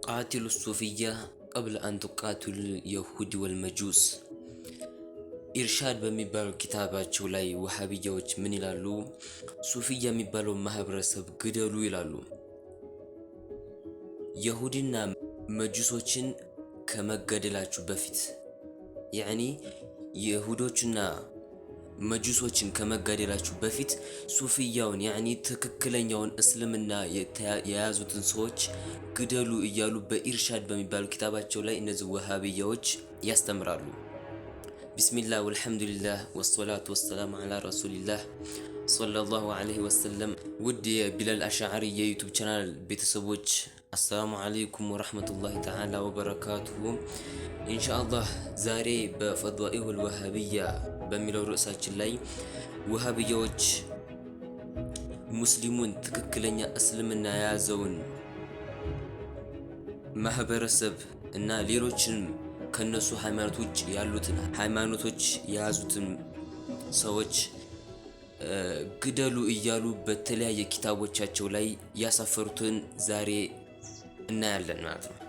قاتلوا الصوفية قبل أن تقاتلوا اليهود والمجوس ኢርሻድ በሚባለው ኪታባቸው ላይ ወሃቢያዎች ምን ይላሉ? ሱፊያ የሚባለው ማህበረሰብ ግደሉ ይላሉ። ይሁዲና መጁሶችን ከመገደላችሁ በፊት ያኒ ይሁዶችና መጁሶችን ከመገደላችሁ በፊት ሱፊያውን ያኒ ትክክለኛውን እስልምና የያዙትን ሰዎች ግደሉ እያሉ በኢርሻድ በሚባለው ኪታባቸው ላይ እነዚህ ወሃቢያዎች ያስተምራሉ። بسم الله والحمد لله والصلاة والسلام على رسول الله صلى الله عليه وسلم. ودي بلال أشعري يوتيوب channel بيتسوج. السلام عليكم ورحمة الله تعالى وبركاته. إن شاء الله زاري بفضائه الوهابية بميلو رؤسات اللي وهابيوج مسلمون تككلنيا أسلمنا يا زون ማህበረሰብ እና ሌሎችን ከነሱ ሃይማኖቶች ያሉትን ሃይማኖቶች ያዙትን ሰዎች ግደሉ እያሉ በተለያየ ኪታቦቻቸው ላይ ያሳፈሩትን ዛሬ እናያለን ማለት ነው።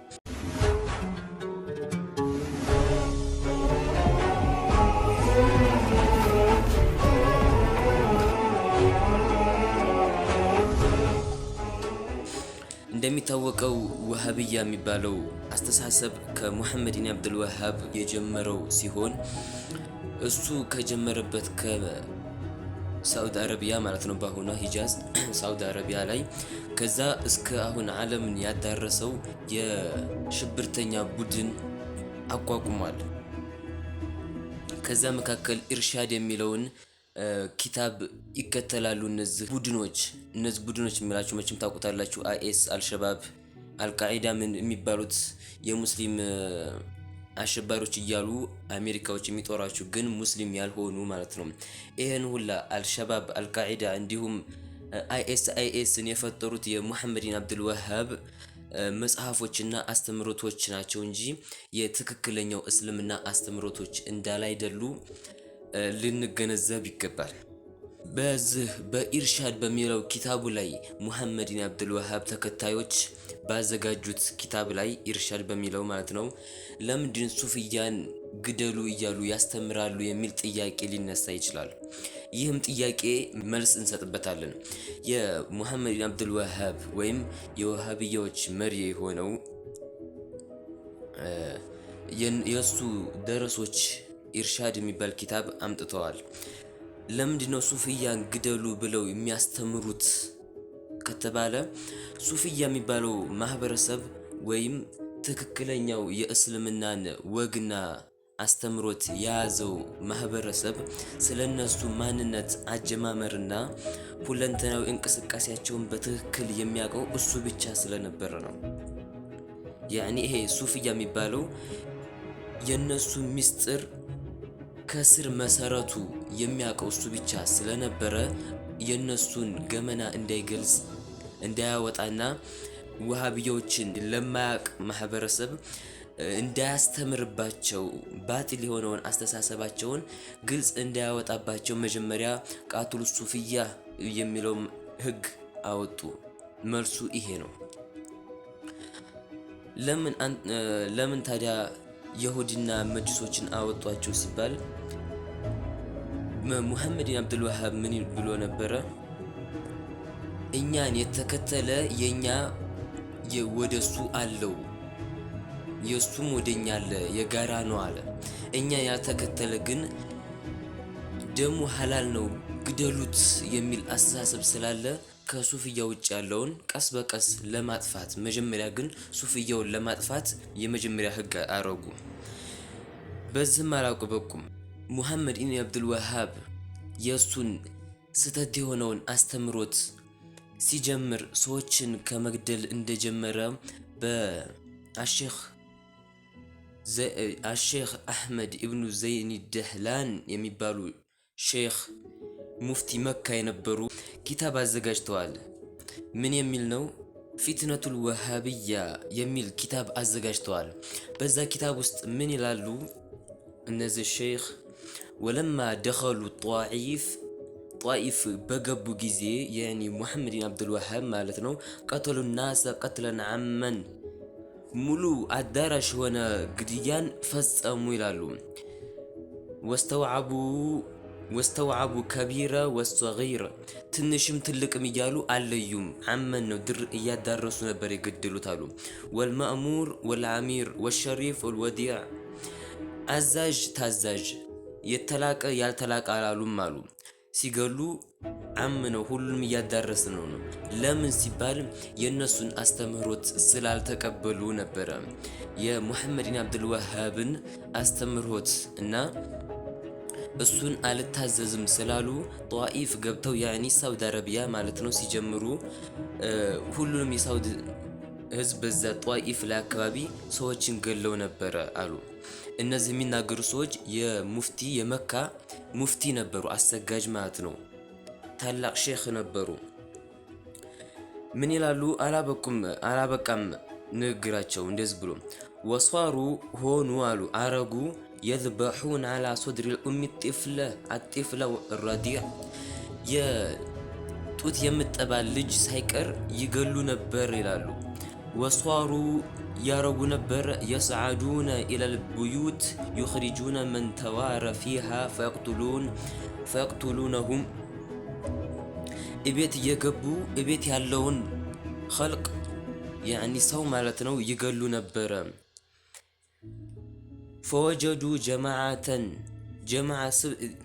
እንደሚታወቀው ወሃቢያ የሚባለው አስተሳሰብ ከሙሐመድ ኢብኑ አብዱል ወሃብ የጀመረው ሲሆን እሱ ከጀመረበት ከሳውዲ አረቢያ ማለት ነው በአሁኗ ሂጃዝ ሳውዲ አረቢያ ላይ ከዛ እስከ አሁን ዓለምን ያዳረሰው የሽብርተኛ ቡድን አቋቁሟል። ከዛ መካከል ኢርሻድ የሚለውን ኪታብ ይከተላሉ። እነዚህ ቡድኖች የሚላቸው መቼም ታውቁታላችሁ። አይኤስ፣ አልሸባብ፣ አልቃዒዳ ምን የሚባሉት የሙስሊም አሸባሪዎች እያሉ አሜሪካዎች የሚጦራቸው ግን ሙስሊም ያልሆኑ ማለት ነው። ይሄን ሁላ አልሸባብ፣ አልቃዒዳ እንዲሁም አይኤስን የፈጠሩት የሙሐመድ ኢብኑ አብዱል ወሃብ መጽሐፎችና አስተምሮቶች ናቸው እንጂ የትክክለኛው እስልምና አስተምሮቶች እንዳላይደሉ ልንገነዘብ ይገባል። በዚህ በኢርሻድ በሚለው ኪታቡ ላይ ሙሐመድ ኢብኑ አብዱል ወሃብ ተከታዮች ባዘጋጁት ኪታብ ላይ ኢርሻድ በሚለው ማለት ነው ለምንድን ሱፊያን ግደሉ እያሉ ያስተምራሉ የሚል ጥያቄ ሊነሳ ይችላል። ይህም ጥያቄ መልስ እንሰጥበታለን። የሙሐመድ ኢብኑ አብዱል ወሃብ ወይም የወሃቢያዎች መሪ የሆነው የሱ ደረሶች ኢርሻድ የሚባል ኪታብ አምጥተዋል። ለምንድነው ሱፊያን ግደሉ ብለው የሚያስተምሩት ከተባለ ሱፊያ የሚባለው ማህበረሰብ ወይም ትክክለኛው የእስልምናን ወግና አስተምሮት የያዘው ማህበረሰብ ስለነሱ ማንነት አጀማመርና ሁለንተናዊ እንቅስቃሴያቸውን በትክክል የሚያውቀው እሱ ብቻ ስለነበረ ነው። ያኒ ይሄ ሱፊያ የሚባለው የነሱ ሚስጥር ከስር መሰረቱ የሚያውቀው እሱ ብቻ ስለነበረ የነሱን ገመና እንዳይገልጽ እንዳያወጣና ወሃቢያዎችን ለማያውቅ ማህበረሰብ እንዳያስተምርባቸው ባጢል የሆነውን አስተሳሰባቸውን ግልጽ እንዳያወጣባቸው መጀመሪያ ቃትሉ ሱፊያ የሚለው ህግ አወጡ። መልሱ ይሄ ነው። ለምን ታዲያ ይሁዲና መጁሶችን አወጧቸው ሲባል ሙሐመድ ኢብኑ አብዱል ወሃብ ምን ብሎ ነበረ? እኛን የተከተለ የኛ ወደሱ አለው የሱም ወደኛ አለ የጋራ ነው አለ። እኛ ያልተከተለ ግን ደሙ ሐላል ነው ግደሉት የሚል አስተሳሰብ ስላለ ከሱፊያ ውጭ ያለውን ቀስ በቀስ ለማጥፋት መጀመሪያ ግን ሱፊያውን ለማጥፋት የመጀመሪያ ህግ አረጉ። በዚህም አላቆበቁም። ሙሐመድ ኢብኑ አብዱል ወሃብ የሱን ስተት የሆነውን አስተምሮት ሲጀምር ሰዎችን ከመግደል እንደጀመረ በአሼኽ አህመድ ኢብኑ ዘይኒ ደህላን የሚባሉ ሼኽ ሙፍቲ መካ የነበሩ ኪታብ አዘጋጅተዋል። ምን የሚል ነው? ፊትነቱል ወሃቢያ የሚል ኪታብ አዘጋጅተዋል። በዛ ኪታብ ውስጥ ምን ይላሉ እነዚህ ሼኽ? ወለማ ደኸሉ ጧኢፍ በገቡ ጊዜ ያኒ ሙሐመድ ኢብኑ አብዱል ወሃብ ማለት ነው ቀተሉ ናሰ ቀትለን አመን ሙሉ አዳራሽ ሆነ ግድያን ፈጸሙ ይላሉ። ወስተውዓቡ ከቢረ ወሰጊር ትንሽም ትልቅም እያሉ አለዩም። አመን ነው ድር እያዳረሱ ነበር የገደሉት አሉ። ወልማእሙር ወልአሚር ወሸሪፍ ወልወዲዕ አዛዥ ታዛዥ የተላቀ ያልተላቀ አላሉም አሉ። ሲገሉ አምነው ሁሉም እያዳረስ ነው። ለምን ሲባል የነሱን አስተምህሮት ስላልተቀበሉ ነበረ። የሙሐመድ ኢብኑ አብዱል ወሃብን አስተምህሮት እና እሱን አልታዘዝም ስላሉ ጧኢፍ ገብተው ያኒ ሳውዲ አረቢያ ማለት ነው ሲጀምሩ ሁሉንም የሳውዲ ህዝብ በዛ ጧኢፍ ላይ አካባቢ ሰዎችን ገለው ነበረ አሉ። እነዚህ የሚናገሩ ሰዎች የሙፍቲ የመካ ሙፍቲ ነበሩ፣ አሰጋጅ ማለት ነው። ታላቅ ሼክ ነበሩ። ምን ይላሉ? አላበቃም ንግግራቸው እንደዚህ ብሎ ወሷሩ ሆኑ አሉ አረጉ የዝበሑን አላ ሶድሪ ልኡሚ አጢፍለ ረዲዕ የጡት የምጠባል ልጅ ሳይቀር ይገሉ ነበር ይላሉ። ወሷሩ ያረጉ ነበር የስዓዱነ ኢለል ቡዩት ዩኽሪጁነ መን ተዋረ ፊሃ ፈየቅቱሉነሁም እቤት እየገቡ እቤት ያለውን ኸልቅ ያኒ ሰው ማለት ነው ይገሉ ነበረ። ፈወጀዱ ጀማዓተን ጀማዓ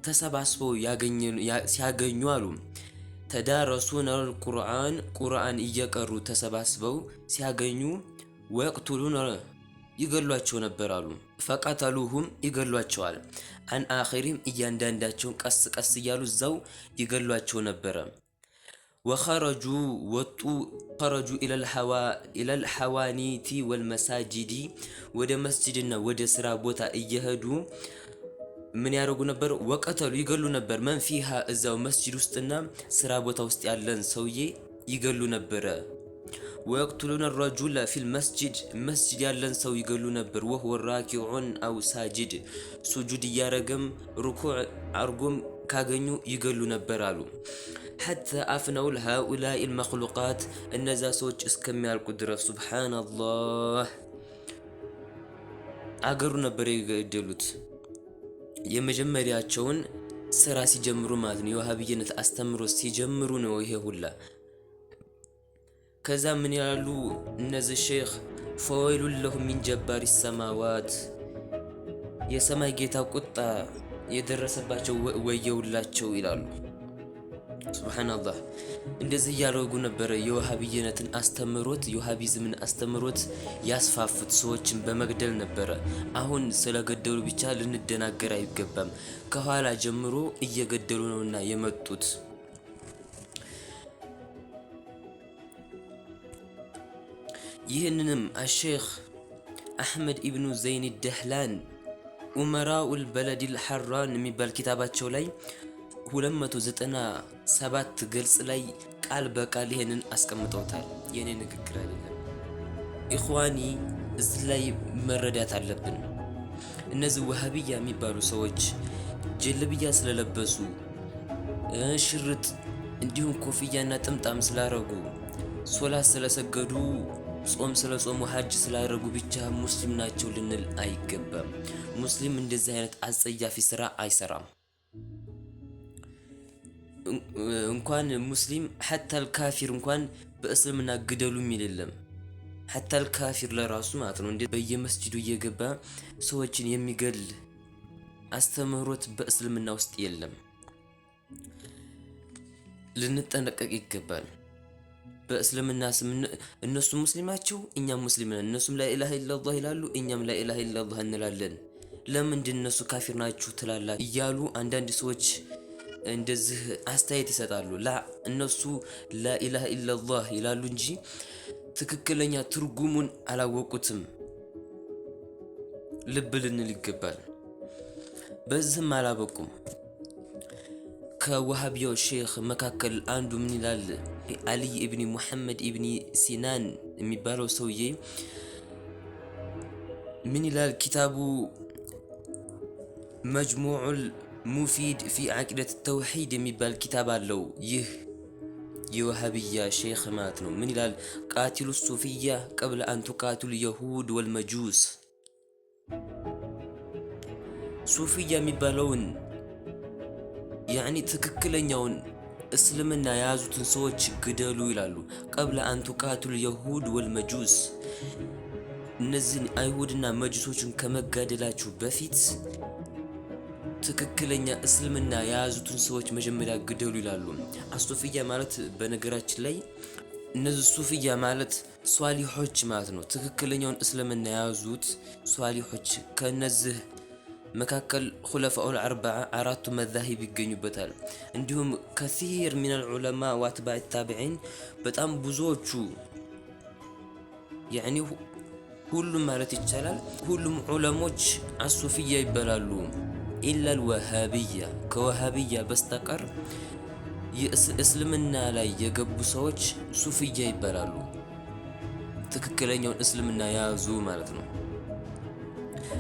ተሰባስበው ሲያገኙ አሉ ተዳረሱነ አልቁርአን ቁርአን እየቀሩ ተሰባስበው ሲያገኙ ወየቅቱሉነ ይገሏቸው ነበር አሉ። ፈቀተሉሁም ይገሏቸዋል። አን አኺሪም እያንዳንዳቸውን ቀስ ቀስ እያሉ እዛው ይገሏቸው ነበረ። ወኸረጁ ወጡ ኸረጁ ኢለል ሐዋኒቲ ወልመሳጂዲ ወደ መስጂድና ወደ ስራ ቦታ እየሄዱ ምን ያደርጉ ነበር? ወቀተሉ ይገሉ ነበር። መን ፊሃ እዛው መስጂድ ውስጥና ስራ ቦታ ውስጥ ያለን ሰውዬ ይገሉ ነበረ። ወየቅቱሉነ ረጁለ ፊል መስጂድ ያለን ሰው ይገሉ ነበር። ወሁወ ራኪዑን አው ሳጅድ ሱጁድ እያረገም ሩኩዕ አርጎም ካገኙ ይገሉ ነበር አሉ። ሐታ አፍነው ሃኡላኢ ልመክሉቃት እነዛ ሰዎች እስከሚያልቁ ድረስ ሱብሓነላህ አገሩ ነበር የገደሉት። የመጀመሪያቸውን ስራ ሲጀምሩ ማለት ነው የዋሃብይነት አስተምሮ ሲጀምሩ ነው ይሄ ሁላ። ከዛ ምን ያሉ እነዚህ ሼክ ፈወይሉን ለሁም ሚን ጀባሪ ሰማዋት የሰማይ ጌታ ቁጣ የደረሰባቸው ወየውላቸው ይላሉ። ሱብሃንአላህ እንደዚህ እያደረጉ ነበረ የዋሃብይነትን አስተምሮት የዋሃቢዝምን አስተምሮት ያስፋፉት ሰዎችን በመግደል ነበረ። አሁን ስለገደሉ ብቻ ልንደናገር አይገባም። ከኋላ ጀምሮ እየገደሉ ነውና የመጡት። ይህንንም አሼክ አሕመድ ኢብኑ ዘይን ደህላን ኡመራኡል በለዲል ሐራን የሚባል ኪታባቸው ላይ 297 ገልጽ ላይ ቃል በቃል ይሄንን አስቀምጠውታል። የኔ ንግግር አይደለም ኢኽዋኒ። እዚህ ላይ መረዳት አለብን። እነዚህ ወሃቢያ የሚባሉ ሰዎች ጀልብያ ስለለበሱ ሽርጥ እንዲሁም ኮፍያና ጥምጣም ስላረጉ ሶላት ስለሰገዱ ጾም ስለጾሙ ሐጅ ስላደረጉ ብቻ ሙስሊም ናቸው ልንል አይገባም። ሙስሊም እንደዚህ አይነት አጸያፊ ስራ አይሰራም። እንኳን ሙስሊም ሐታል ካፊር እንኳን በእስልምና ግደሉ የሚል የለም። ሐታል ካፊር ለራሱ ማለት ነው እንዴ በየመስጂዱ እየገባ ሰዎችን የሚገል አስተምህሮት በእስልምና ውስጥ የለም። ልንጠነቀቅ ይገባል። በእስልምና ስም እነሱ ሙስሊማቸው እኛም ሙስሊም ነን። እነሱም ላኢላሃ ኢላላህ ይላሉ፣ እኛም ላኢላሃ ኢላላህ እንላለን። ለምንድን እነሱ ካፊር ናችሁ ትላላችሁ እያሉ አንዳንድ ሰዎች እንደዚህ አስተያየት ይሰጣሉ። እነሱ ላኢላሃ ኢላላህ ይላሉ እንጂ ትክክለኛ ትርጉሙን አላወቁትም። ልብ ልንል ይገባል። በዚህም አላበቁም። ከወሃቢያው ሼክ መካከል አንዱ ምን ይላል? አልይ ኢብኒ ሙሐመድ ኢብኒ ሲናን የሚባለው ሰውዬ ምን ይላል? ኪታቡ መጅሙዑል ሙፊድ ፊ ዓቂደት ተውሂድ የሚባል ኪታብ አለው። ይህ የወሃቢያ ሼክ ማለት ነው። ምን ይላል? ቃቲሉ ሱፊያ ቀብለ አን ቱቃቲሉ የሁድ ወልመጁስ። ሱፊያ የሚባለውን ያኒ ትክክለኛውን እስልምና የያዙትን ሰዎች ግደሉ ይላሉ። ቀብለ አን ቱቃቲሉ የሁድ ወልመጁስ፣ እነዚህን አይሁድና መጁሶችን ከመጋደላችሁ በፊት ትክክለኛ እስልምና የያዙትን ሰዎች መጀመሪያ ግደሉ ይላሉ። አሱፊያ ማለት በነገራችን ላይ እነዚህ ሱፊያ ማለት ሷሊሖች ማለት ነው። ትክክለኛውን እስልምና የያዙት ሷሊሖች ከነዚህ መካከል ኹለፋኡል አርበዓ አራቱ መዛሂብ ይገኙበታል። እንዲሁም ከሲር ሚነል ዑለማ ወአትባዕ ታቢዒን በጣም ብዙዎቹ ያኒ ሁሉም ማለት ይቻላል ሁሉም ዑለሞች አሱፊያ ይባላሉ። ኢላል ወሃቢያ፣ ከወሃቢያ በስተቀር የእስልምና ላይ የገቡ ሰዎች ሱፊያ ይባላሉ። ትክክለኛውን እስልምና የያዙ ማለት ነው።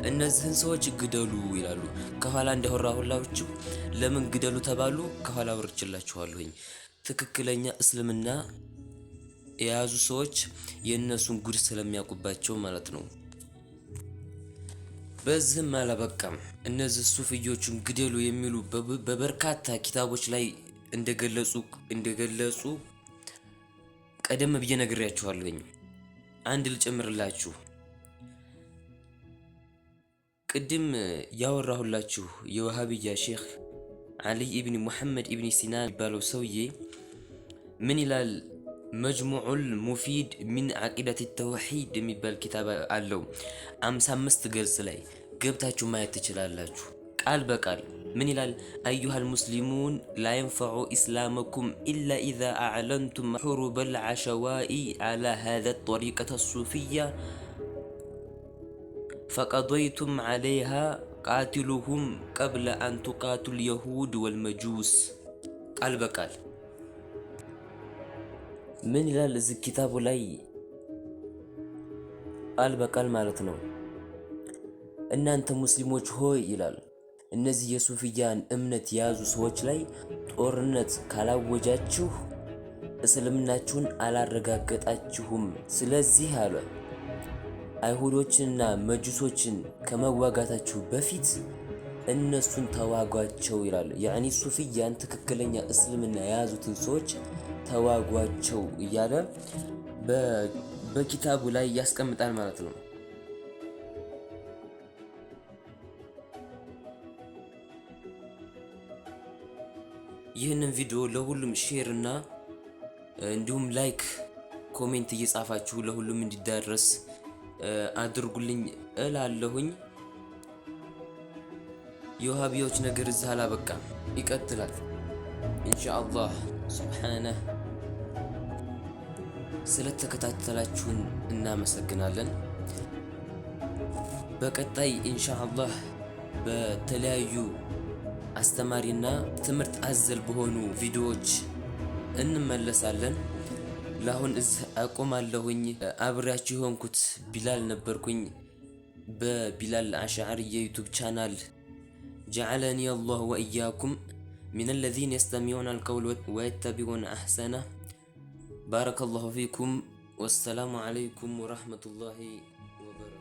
እነዚህን ሰዎች ግደሉ ይላሉ። ከኋላ እንዳወራሁላችሁ ለምን ግደሉ ተባሉ? ከኋላ አወርችላችኋለሁኝ። ትክክለኛ እስልምና የያዙ ሰዎች የእነሱን ጉድ ስለሚያውቁባቸው ማለት ነው። በዚህም አላበቃም። እነዚህ ሱፊዮቹን ግደሉ የሚሉ በበርካታ ኪታቦች ላይ እንደገለጹ ቀደም ብዬ ነግሬያችኋለሁኝ። አንድ ልጨምርላችሁ። ቅድም ያወራሁላችሁ የወሃቢያ ሼክ አሊ ኢብኒ ሙሐመድ ኢብኒ ሲናን የሚባለው ሰውዬ ምን ይላል? መጅሙዑል ሙፊድ ሚን ዓቂደት ተውሂድ የሚባል ኪታብ አለው። 55 ገጽ ላይ ገብታችሁ ማየት ትችላላችሁ። ቃል በቃል ምን ይላል? አዩሃል ሙስሊሙን ላ የንፈዑ ኢስላመኩም ኢላ ኢዛ አዕለንቱም ሑሩበል ዓሸዋኢ ዓላ ሃዛ ጠሪቀተ ሱፊያ ፈቀደይቱም ዓለይሃ ቃቲሉሁም ቀብለ አን ቱቃቲሉ የሁድ ወልመጁስ። ቃል በቃል ምን ይላል እዚህ ኪታቡ ላይ? ቃል በቃል ማለት ነው። እናንተ ሙስሊሞች ሆይ ይላል፣ እነዚህ የሱፊያን እምነት የያዙ ሰዎች ላይ ጦርነት ካላወጃችሁ እስልምናችሁን አላረጋገጣችሁም። ስለዚህ አለ አይሁዶችንና መጁሶችን ከመዋጋታችሁ በፊት እነሱን ተዋጓቸው ይላል። ያኒ ሱፊያን ትክክለኛ እስልምና የያዙትን ሰዎች ተዋጓቸው እያለ በኪታቡ ላይ ያስቀምጣል ማለት ነው። ይህንን ቪዲዮ ለሁሉም ሼር እና እንዲሁም ላይክ ኮሜንት እየጻፋችሁ ለሁሉም እንዲዳረስ አድርጉልኝ እላለሁኝ። የወሃቢያዎች ነገር እዚህ አላበቃም፣ ይቀጥላል ኢንሻአላህ ሱብሓነህ። ስለተከታተላችሁን እናመሰግናለን። በቀጣይ ኢንሻአላህ በተለያዩ አስተማሪና ትምህርት አዘል በሆኑ ቪዲዮዎች እንመለሳለን። ለአሁን እዚህ አቆማለሁኝ። አብሬያችሁ የሆንኩት ቢላል ነበርኩኝ በቢላል አሽዓሪ የዩቱብ ቻናል። ጀዐለኒ አላሁ ወኢያኩም ሚነ ለዚነ የስተሚዑነ አልቀውለ ወየተቢዑነ አሕሰነህ። ባረከላሁ ፊኩም ወሰላሙ ዓለይኩም ወረሕመቱላሂ ወበረካቱህ።